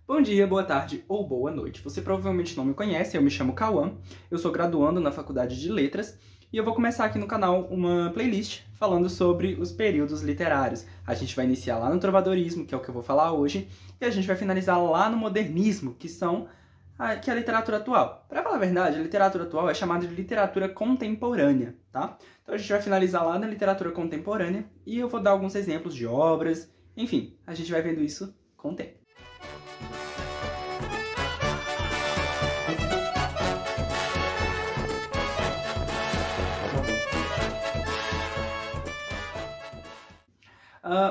Bom dia, boa tarde ou boa noite. Você provavelmente não me conhece, eu me chamo Cauã, eu sou graduando na Faculdade de Letras e eu vou começar aqui no canal uma playlist falando sobre os períodos literários. A gente vai iniciar lá no trovadorismo, que é o que eu vou falar hoje, e a gente vai finalizar lá no modernismo, que é a literatura atual. Para falar a verdade, a literatura atual é chamada de literatura contemporânea, tá? Então a gente vai finalizar lá na literatura contemporânea e eu vou dar alguns exemplos de obras, enfim, a gente vai vendo isso com o tempo.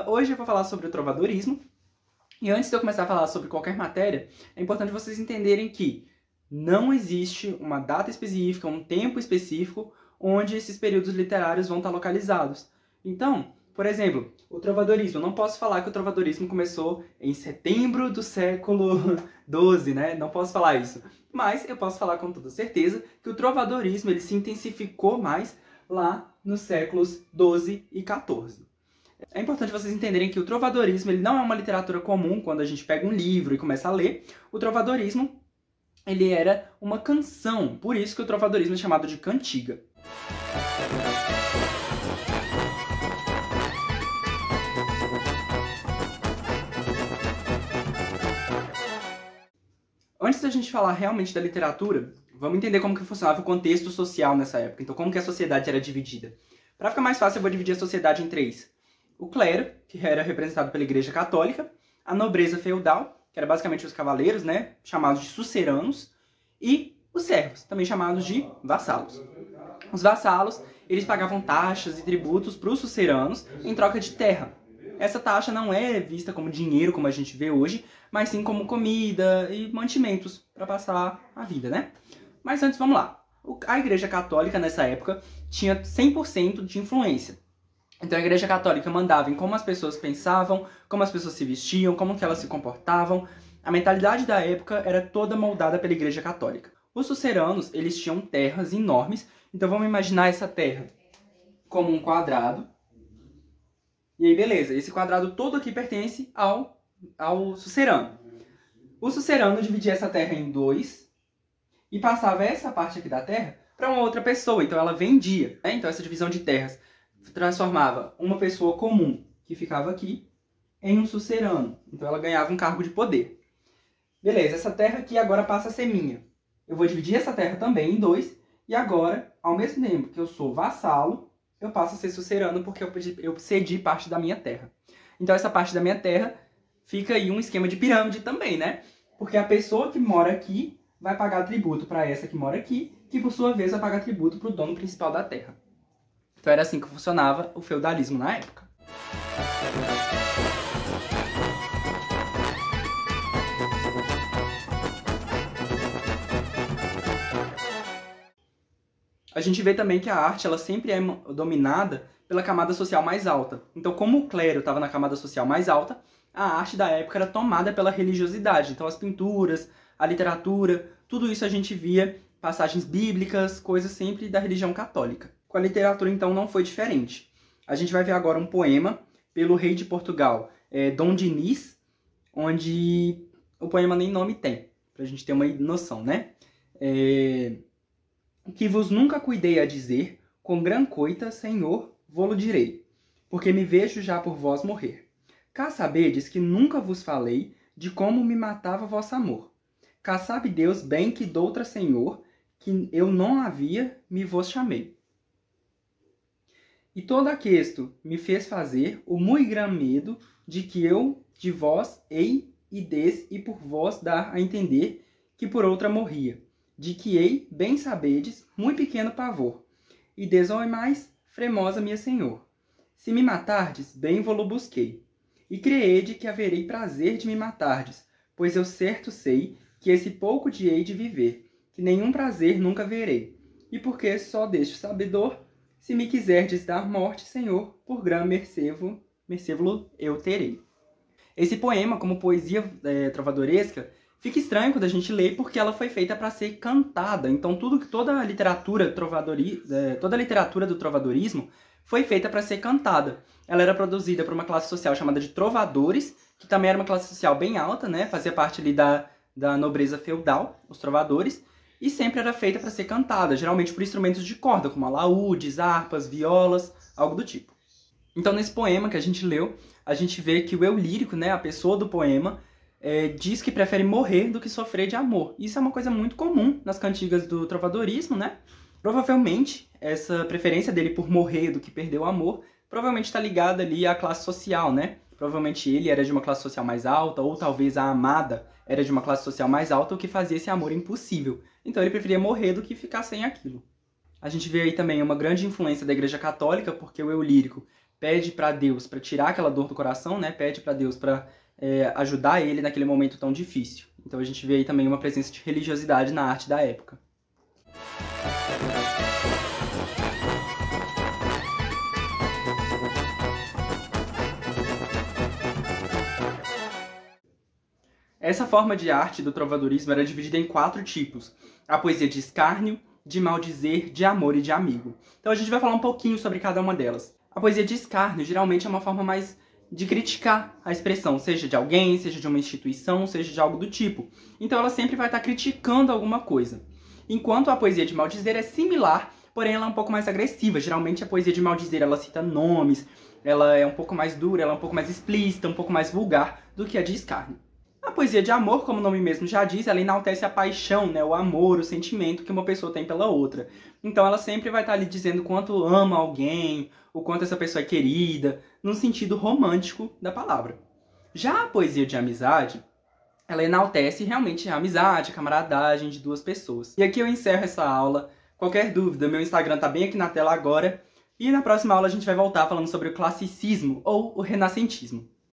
Hoje eu vou falar sobre o trovadorismo, e antes de eu começar a falar sobre qualquer matéria, é importante vocês entenderem que não existe uma data específica, um tempo específico, onde esses períodos literários vão estar localizados. Então, por exemplo, o trovadorismo, eu não posso falar que o trovadorismo começou em setembro do século XII, né? Não posso falar isso. Mas eu posso falar com toda certeza que o trovadorismo ele se intensificou mais lá nos séculos XII e XIV. É importante vocês entenderem que o trovadorismo ele não é uma literatura comum quando a gente pega um livro e começa a ler. O trovadorismo ele era uma canção, por isso que o trovadorismo é chamado de cantiga. Antes da gente falar realmente da literatura, vamos entender como que funcionava o contexto social nessa época. Então, como que a sociedade era dividida. Para ficar mais fácil, eu vou dividir a sociedade em três. O clero, que era representado pela Igreja Católica, a nobreza feudal, que era basicamente os cavaleiros, né, chamados de suceranos, e os servos, também chamados de vassalos. Os vassalos, eles pagavam taxas e tributos para os suceranos em troca de terra. Essa taxa não é vista como dinheiro, como a gente vê hoje, mas sim como comida e mantimentos para passar a vida, né? Mas antes, vamos lá. A Igreja Católica, nessa época, tinha 100% de influência. Então a Igreja Católica mandava em como as pessoas pensavam, como as pessoas se vestiam, como que elas se comportavam. A mentalidade da época era toda moldada pela Igreja Católica. Os suceranos, eles tinham terras enormes, então vamos imaginar essa terra como um quadrado. E aí beleza, esse quadrado todo aqui pertence ao sucerano. O sucerano dividia essa terra em dois e passava essa parte aqui da terra para uma outra pessoa, então ela vendia, né? Então essa divisão de terras transformava uma pessoa comum, que ficava aqui, em um sucerano. Então ela ganhava um cargo de poder. Beleza, essa terra aqui agora passa a ser minha. Eu vou dividir essa terra também em dois, e agora, ao mesmo tempo que eu sou vassalo, eu passo a ser sucerano porque eu cedi parte da minha terra. Então essa parte da minha terra fica aí um esquema de pirâmide também, né? Porque a pessoa que mora aqui vai pagar tributo para essa que mora aqui, que por sua vez vai pagar tributo para o dono principal da terra. Então era assim que funcionava o feudalismo na época. A gente vê também que a arte ela sempre é dominada pela camada social mais alta. Então, como o clero estava na camada social mais alta, a arte da época era tomada pela religiosidade. Então, as pinturas, a literatura, tudo isso a gente via, passagens bíblicas, coisas sempre da religião católica. Com a literatura, então, não foi diferente. A gente vai ver agora um poema pelo rei de Portugal, Dom Dinis, onde o poema nem nome tem, pra gente ter uma noção, né? Que vos nunca cuidei a dizer, com gran coita, senhor, vô-lo direi, porque me vejo já por vós morrer. Cá sabedes que nunca vos falei de como me matava vosso amor. Cá sabe Deus bem que doutra senhor, que eu não havia, me vos chamei. E todo aquesto me fez fazer o mui gran medo de que eu de vós hei e des e por vós dar a entender que por outra morria, de que hei, bem sabedes, mui pequeno pavor, e des mais fremosa minha senhor. Se me matardes, bem vô-lo busquei, e creede que haverei prazer de me matardes, pois eu certo sei que esse pouco de hei de viver, que nenhum prazer nunca verei, e porque só deste sabedor, se me quiserdes dar morte, Senhor, por gran mercê-lo eu terei. Esse poema, como poesia trovadoresca, fica estranho quando a gente lê porque ela foi feita para ser cantada. Então toda a literatura do trovadorismo foi feita para ser cantada. Ela era produzida por uma classe social chamada de trovadores, que também era uma classe social bem alta, né? Fazia parte ali da nobreza feudal, os trovadores, e sempre era feita para ser cantada, geralmente por instrumentos de corda, como alaúdes, harpas, violas, algo do tipo. Então, nesse poema que a gente leu, a gente vê que o eu lírico, né, a pessoa do poema, diz que prefere morrer do que sofrer de amor. Isso é uma coisa muito comum nas cantigas do trovadorismo, né? Provavelmente, essa preferência dele por morrer do que perder o amor, provavelmente está ligada ali à classe social, né? Provavelmente ele era de uma classe social mais alta, ou talvez a amada era de uma classe social mais alta, o que fazia esse amor impossível. Então ele preferia morrer do que ficar sem aquilo. A gente vê aí também uma grande influência da Igreja Católica, porque o eu lírico pede para Deus para tirar aquela dor do coração, né? Pede para Deus para ajudar ele naquele momento tão difícil. Então a gente vê aí também uma presença de religiosidade na arte da época. Essa forma de arte do trovadorismo era dividida em 4 tipos: a poesia de escárnio, de maldizer, de amor e de amigo. Então a gente vai falar um pouquinho sobre cada uma delas. A poesia de escárnio geralmente é uma forma mais de criticar a expressão, seja de alguém, seja de uma instituição, seja de algo do tipo. Então ela sempre vai estar criticando alguma coisa. Enquanto a poesia de maldizer é similar, porém ela é um pouco mais agressiva. Geralmente a poesia de maldizer ela cita nomes, ela é um pouco mais dura, ela é um pouco mais explícita, um pouco mais vulgar do que a de escárnio. A poesia de amor, como o nome mesmo já diz, ela enaltece a paixão, né? O amor, o sentimento que uma pessoa tem pela outra. Então ela sempre vai estar ali dizendo o quanto ama alguém, o quanto essa pessoa é querida, no sentido romântico da palavra. Já a poesia de amizade, ela enaltece realmente a amizade, a camaradagem de duas pessoas. E aqui eu encerro essa aula. Qualquer dúvida, meu Instagram tá bem aqui na tela agora. E na próxima aula a gente vai voltar falando sobre o classicismo ou o renascentismo.